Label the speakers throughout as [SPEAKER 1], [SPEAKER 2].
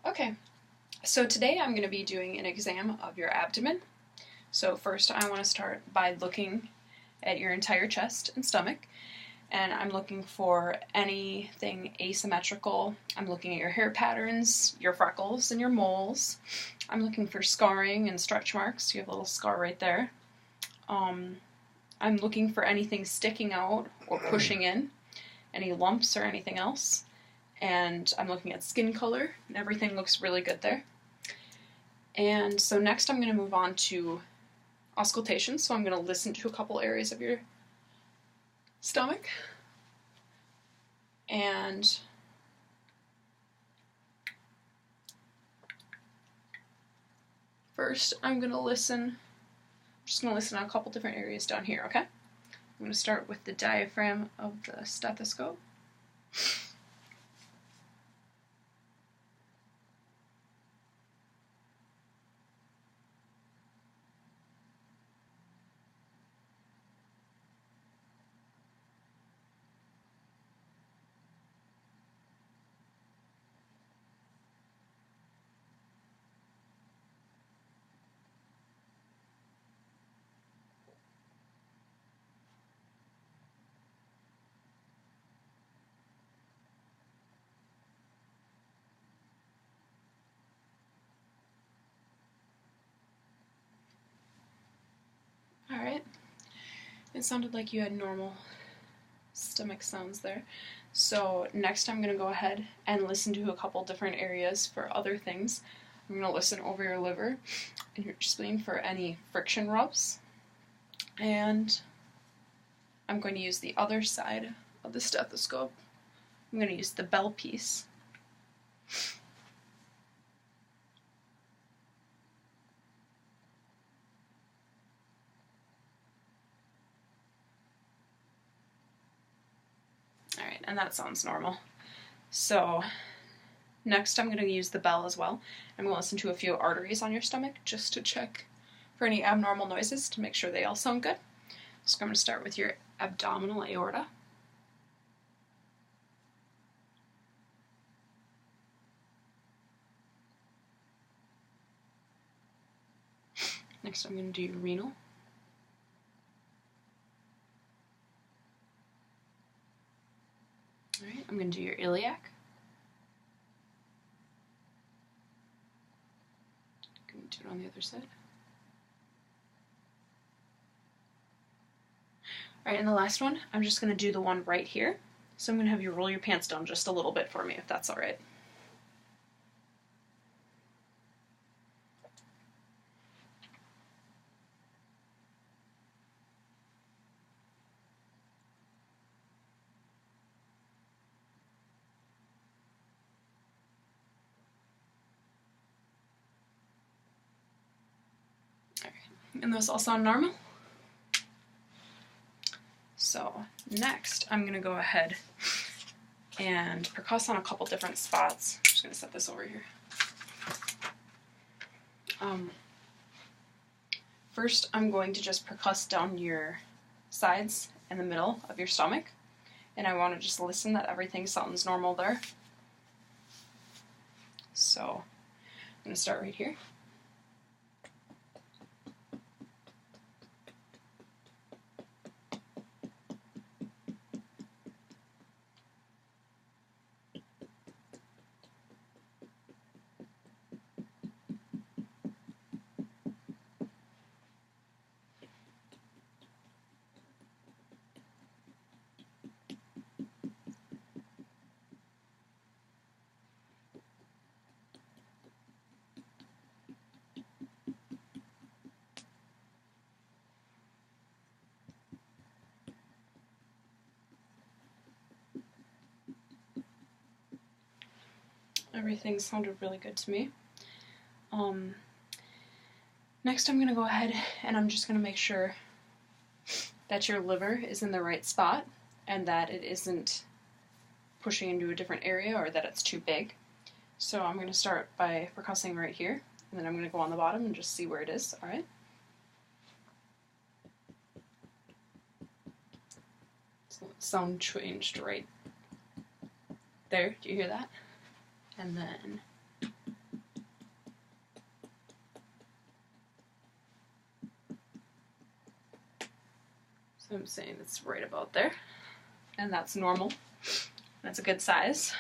[SPEAKER 1] Okay, so today I'm going to be doing an exam of your abdomen. So first I want to start by looking at your entire chest and stomach, and I'm looking for anything asymmetrical. I'm looking at your hair patterns, your freckles, and your moles. I'm looking for scarring and stretch marks. You have a little scar right there. I'm looking for anything sticking out or pushing in, any lumps or anything else. And I'm looking at skin color, and everything looks really good there. And so next I'm going to move on to auscultation, so I'm going to listen to a couple areas of your stomach. And first I'm just going to listen to a couple different areas down here, okay? I'm going to start with the diaphragm of the stethoscope. Alright, it sounded like you had normal stomach sounds there. So next I'm going to go ahead and listen to a couple different areas for other things. I'm going to listen over your liver and your spleen for any friction rubs. And I'm going to use the other side of the stethoscope. I'm going to use the bell piece. Alright, and that sounds normal. So next I'm going to use the bell as well. I'm going to listen to a few arteries on your stomach just to check for any abnormal noises to make sure they all sound good. So I'm going to start with your abdominal aorta. Next I'm going to do your renal. Alright, I'm going to do your iliac. Going to do it on the other side. Alright, and the last one, I'm just going to do the one right here. So I'm going to have you roll your pants down just a little bit for me, if that's alright. And those all sound normal? So next, I'm going to go ahead and percuss on a couple different spots. I'm just going to set this over here. First, I'm going to just percuss down your sides and the middle of your stomach. And I want to just listen that everything sounds normal there. So I'm going to start right here. Everything sounded really good to me. Next I'm going to go ahead and I'm just going to make sure that your liver is in the right spot and that it isn't pushing into a different area or that it's too big. So I'm going to start by percussing right here, and then I'm going to go on the bottom and just see where it is, alright? So sound changed right there, do you hear that? And then I'm saying it's right about there, and that's normal. That's a good size.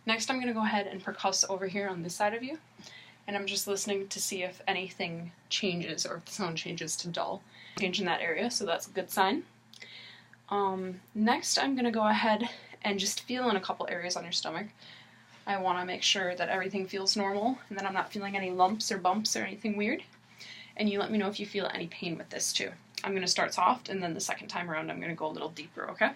[SPEAKER 1] Next I'm going to go ahead and percuss over here on this side of you, and I'm just listening to see if anything changes or if the sound changes to dull. Change in that area, so that's a good sign. Next I'm going to go ahead and just feel in a couple areas on your stomach. I want to make sure that everything feels normal and that I'm not feeling any lumps or bumps or anything weird. And you let me know if you feel any pain with this too. I'm going to start soft, and then the second time around I'm going to go a little deeper, okay?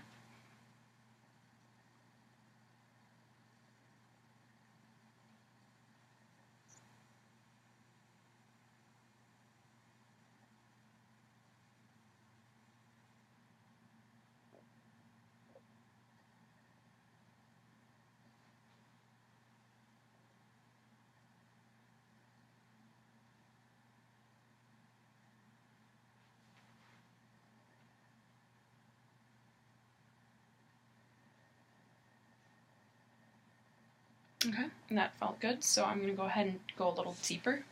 [SPEAKER 1] Okay, and that felt good, so I'm going to go ahead and go a little deeper.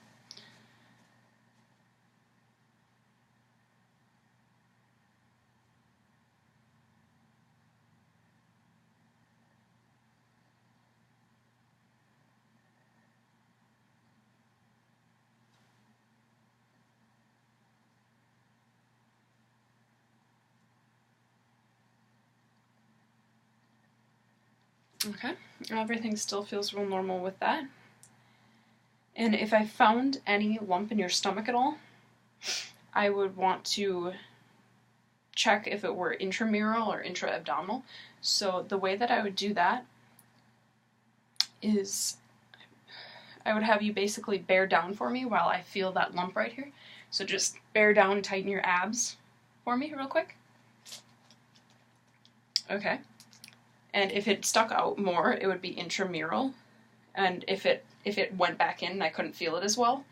[SPEAKER 1] Okay, everything still feels real normal with that. And if I found any lump in your stomach at all, I would want to check if it were intramural or intra-abdominal. So the way that I would do that is I would have you basically bear down for me while I feel that lump right here. So just bear down and tighten your abs for me real quick. Okay. And if it stuck out more, it would be intramural. And if it went back in and I couldn't feel it as well,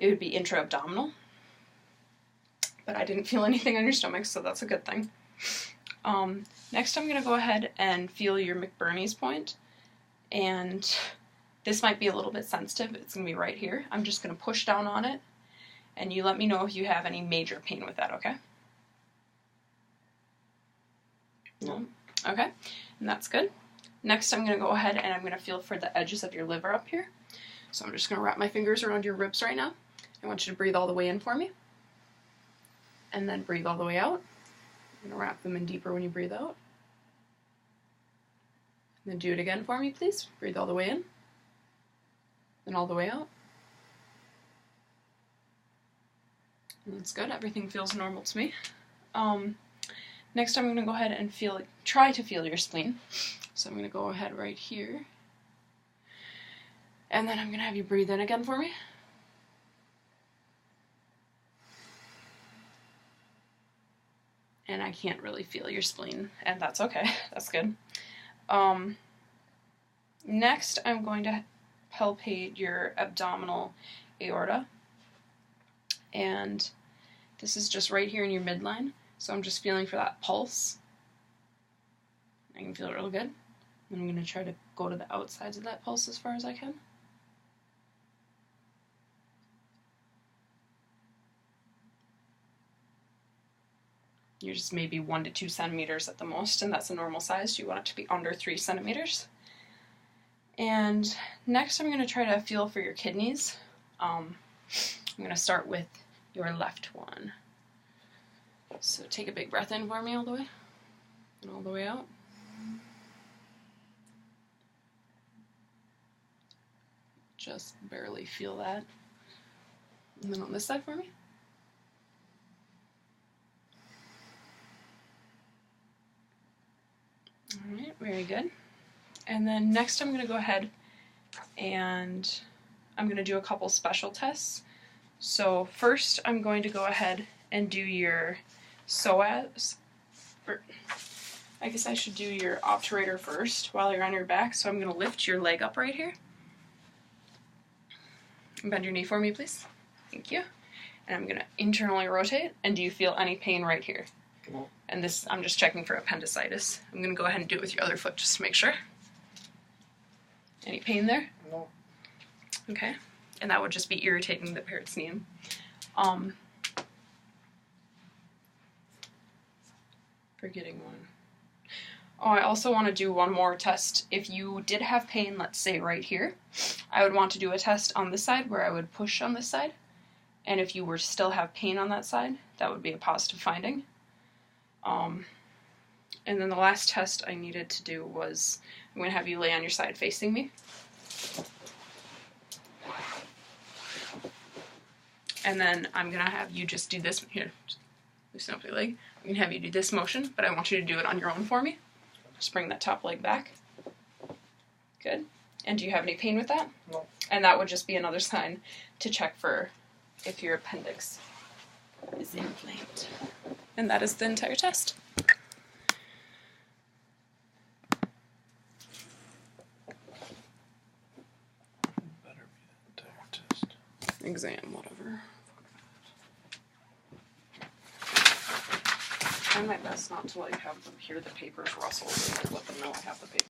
[SPEAKER 1] it would be intra-abdominal. But I didn't feel anything on your stomach, so that's a good thing. Next I'm going to go ahead and feel your McBurney's point. And this might be a little bit sensitive. It's going to be right here. I'm just going to push down on it, and you let me know if you have any major pain with that, okay? No? Okay, and that's good. Next I'm going to go ahead and I'm going to feel for the edges of your liver up here. So I'm just going to wrap my fingers around your ribs right now. I want you to breathe all the way in for me. And then breathe all the way out. I'm going to wrap them in deeper when you breathe out. And then do it again for me, please. Breathe all the way in. Then all the way out. And that's good. Everything feels normal to me. Next I'm going to go ahead and try to feel your spleen. So I'm going to go ahead right here. And then I'm going to have you breathe in again for me. And I can't really feel your spleen, and that's okay. That's good. Next I'm going to palpate your abdominal aorta. And this is just right here in your midline. So I'm just feeling for that pulse. I can feel it real good. I'm going to try to go to the outsides of that pulse as far as I can. You're just maybe 1 to 2 centimeters at the most, and that's a normal size. You want it to be under 3 centimeters. And next I'm going to try to feel for your kidneys. I'm going to start with your left one. So take a big breath in for me all the way, and all the way out. Just barely feel that. And then on this side for me. Alright, very good. And then next I'm going to go ahead and I'm going to do a couple special tests. So first I'm going to go ahead and do your psoas. I guess I should do your obturator first while you're on your back. So I'm going to lift your leg up right here. Bend your knee for me, please. Thank you. And I'm going to internally rotate. And do you feel any pain right here? No. And this, I'm just checking for appendicitis. I'm going to go ahead and do it with your other foot just to make sure. Any pain there?
[SPEAKER 2] No.
[SPEAKER 1] Okay. And that would just be irritating the peritoneum. Forgetting one. Oh, I also want to do one more test. If you did have pain, let's say right here, I would want to do a test on this side where I would push on this side. And if you were to still have pain on that side, that would be a positive finding. And then the last test I needed to do was, I'm going to have you lay on your side facing me. And then I'm going to have you just do this, here, just loosen up your leg. I'm going to have you do this motion, but I want you to do it on your own for me. Just bring that top leg back. Good. And do you have any pain with that?
[SPEAKER 2] No.
[SPEAKER 1] And that would just be another sign to check for if your appendix is inflamed. And that is the entire test.
[SPEAKER 2] Better be the entire test.
[SPEAKER 1] Exam, whatever. Try my best not to like have them hear the papers rustle and let them know I have the paper.